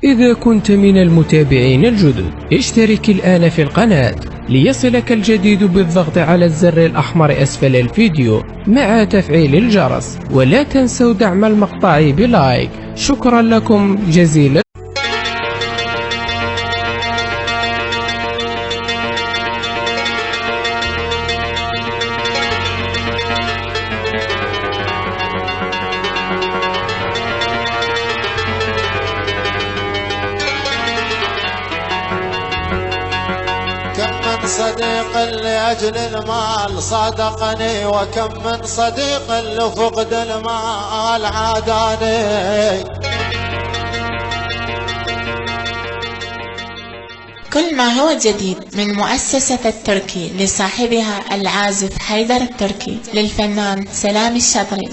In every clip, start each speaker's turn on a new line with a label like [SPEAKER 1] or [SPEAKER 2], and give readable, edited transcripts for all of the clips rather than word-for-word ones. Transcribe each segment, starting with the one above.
[SPEAKER 1] إذا كنت من المتابعين الجدد اشترك الآن في القناة ليصلك الجديد بالضغط على الزر الأحمر أسفل الفيديو مع تفعيل الجرس، ولا تنسوا دعم المقطع بلايك. شكرا لكم جزيلا.
[SPEAKER 2] كم من صديق لأجل المال صادقني، وكم من صديق لفقد المال عاداني.
[SPEAKER 3] كل ما هو جديد من مؤسسة التركي لصاحبها العازف حيدر التركي للفنان سلام الشطري.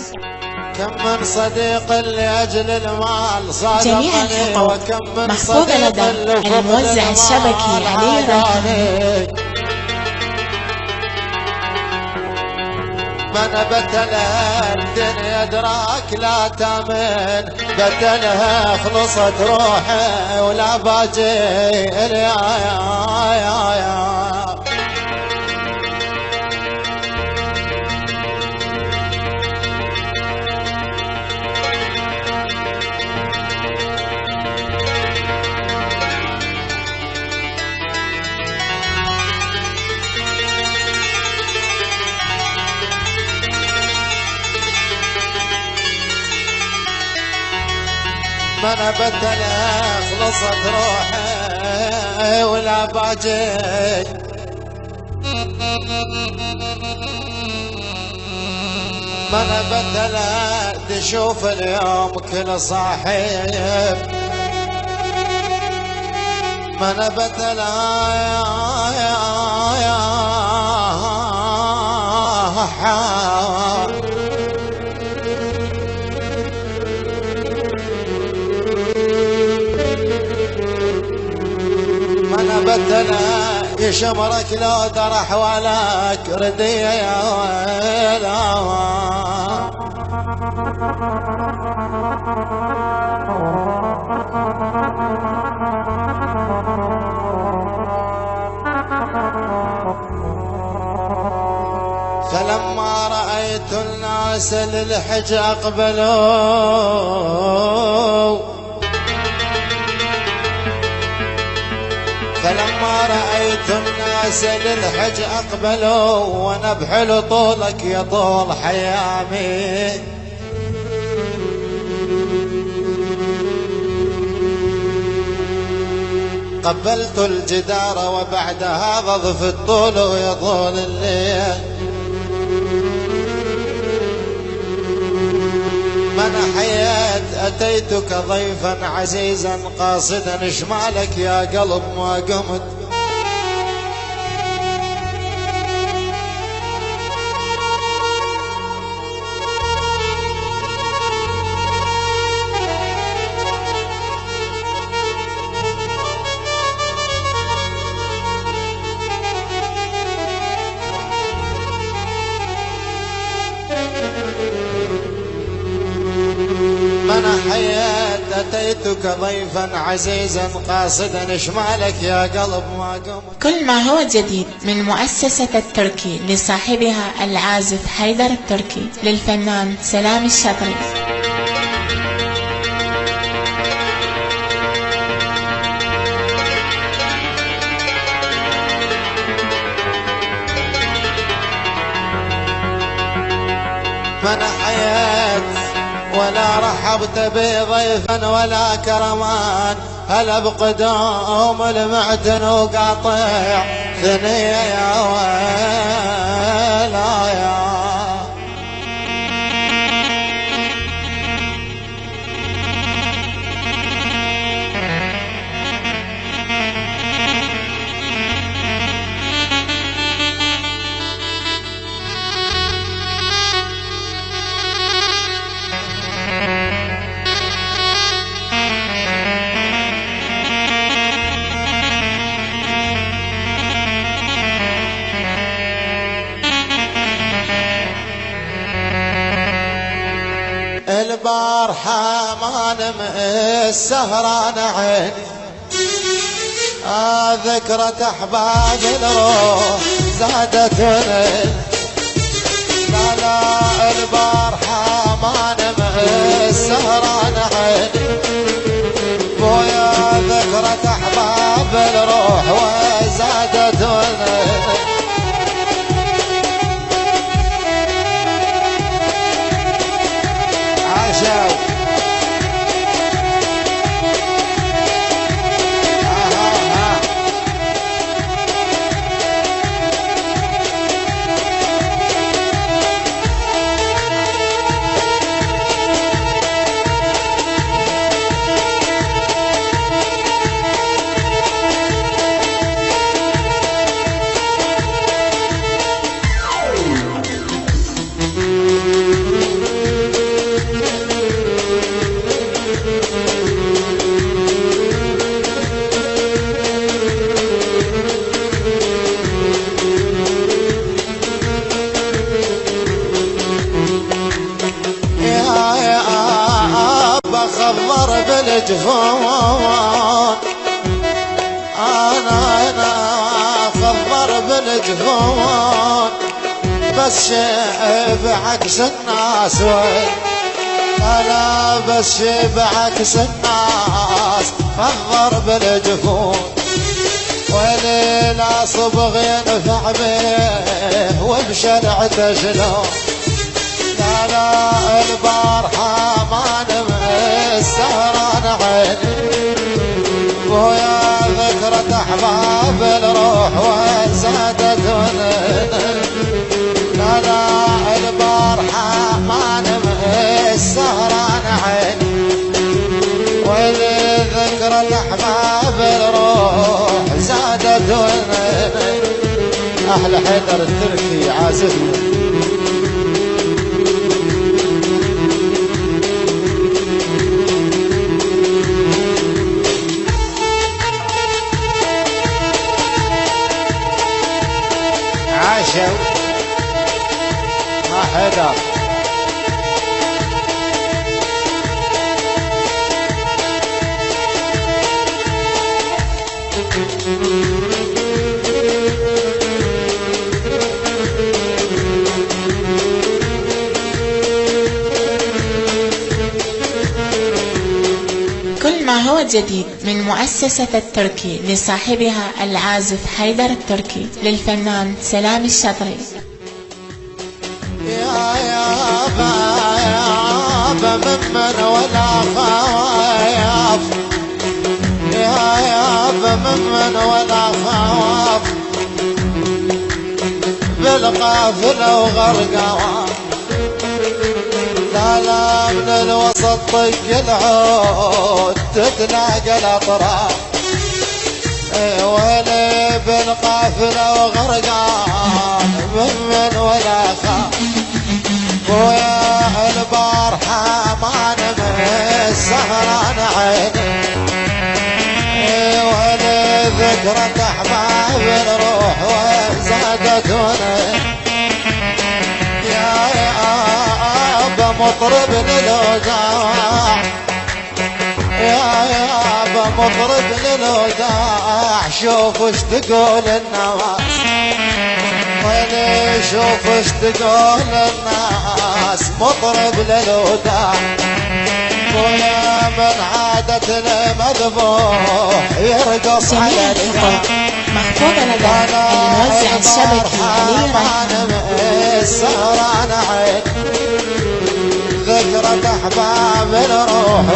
[SPEAKER 2] كم من صديق لأجل المال
[SPEAKER 3] جميع
[SPEAKER 2] صادقني،
[SPEAKER 3] الحقوق
[SPEAKER 2] وكم من
[SPEAKER 3] محفوظة لدى الموزع الشبكي علي الريحاني.
[SPEAKER 2] من بتلها الدنيا دراك لا تامن، بتلها خلصت روحي ولا باجي يا من بدلها خلصت روحي ولا باجي. من بدلها تشوف اليوم كل صاحب، من بدلها من بدلها يشمرك لو درح ولك ردية يا ويلا. فلما رأيت الناس للحج أقبلوا، فلما رأيت الناس للحج أقبلوا، وانا بحلو طولك يطول حيامي. قبلت الجدار وبعد هذا ضف الطول ويطول الليل. من حيات أتيتك ضيفا عزيزا قاصدا شمالك يا قلب ما قمت. من حيات أتيتك ضيفا عزيزا قاصدا شمالك يا قلب ما قمت.
[SPEAKER 3] كل ما هو جديد من مؤسسة التركي لصاحبها العازف حيدر التركي للفنان سلام الشطري.
[SPEAKER 2] من حيات ولا رحبت بضيفا ولا كرمان، هلا بقدوم المعدن وقاطع ثنية يا ويلا يا. البارحة ما نم السهران عيني ذكرى أحباب الروح زادتني لا لا البارحة ما نم السهران عيني بويا ذكرى أحباب الروح وزادتني عاشوا خضر بالجفون أنا خضر بالجفون بس شايف عكس الناس أنا بس شايف عكس الناس خضر بالجفون ويلي لا صبغ ينفع به وبشرعته شلون لا لا البارحة ما نم السهران عيني ويا ذكرى أحباب الروح وزادتني لا لا البارحة ما نم السهران عيني ويلي ذكرى أحباب الروح زادتني أحلى حيدر التركي عازفنا عاشوا ما حدا
[SPEAKER 3] كل ما هو جديد من مؤسسة التركي لصاحبها العازف حيدر التركي للفنان سلام الشطري.
[SPEAKER 2] يابا ممن ولا خواف يابا ممن ولا خواف بالقافلة وغرقوان لا لا من الوسط طق العود تتلاقى الأطراف ويلي بالقافلة وغرقان من ولا خاف ويا البارحة ما نم السهران عيني ويلي ذكرى أحباب الروح وزادتني يا أبا مطرب للوداع يا أبا مطرب للوداع شوف اش تقول الناس ويلي شوف اش تقول الناس مطرب للوداع ويا من عادة المذبوح يرقص على الرجال
[SPEAKER 3] محفوظة لدى الموزع الشبكي علي رحمة
[SPEAKER 2] السهران عين ذكرى أحباب الروح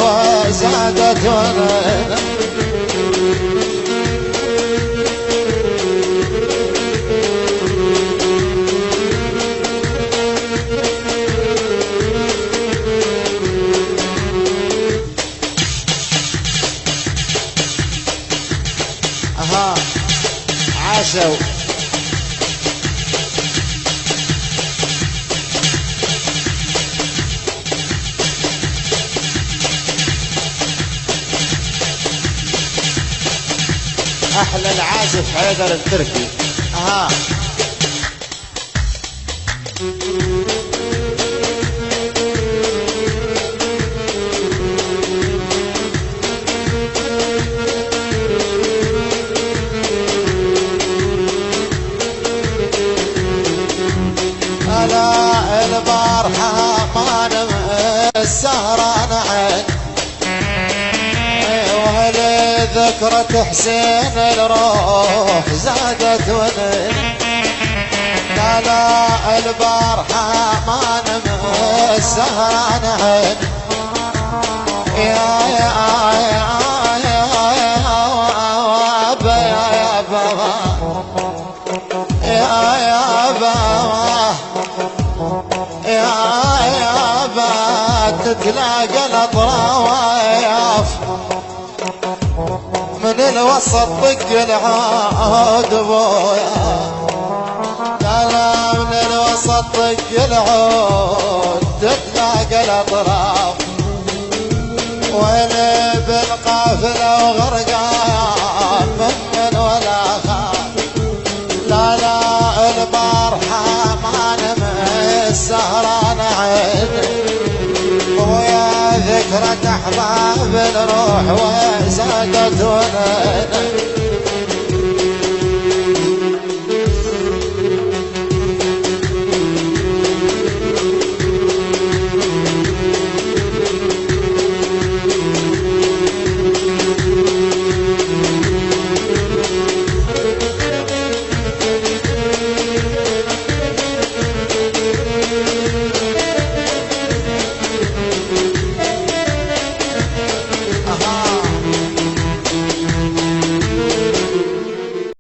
[SPEAKER 2] وزادتنا عاشوا احلى العازف حيدر التركي. ذكرة حسين الروح زادت ونين. لا البارحة ما نمس السهران عين. يا تتلاقى الاطراف من الوسط طق العود بويا. لا من الوسط طق العود تتلاقى الاطراف. وين بالقافله وغرقان من ولا خاف. لا البارحه ما نمس سهران عين. ويا ذكرى أحباب الروح وزادت ونين.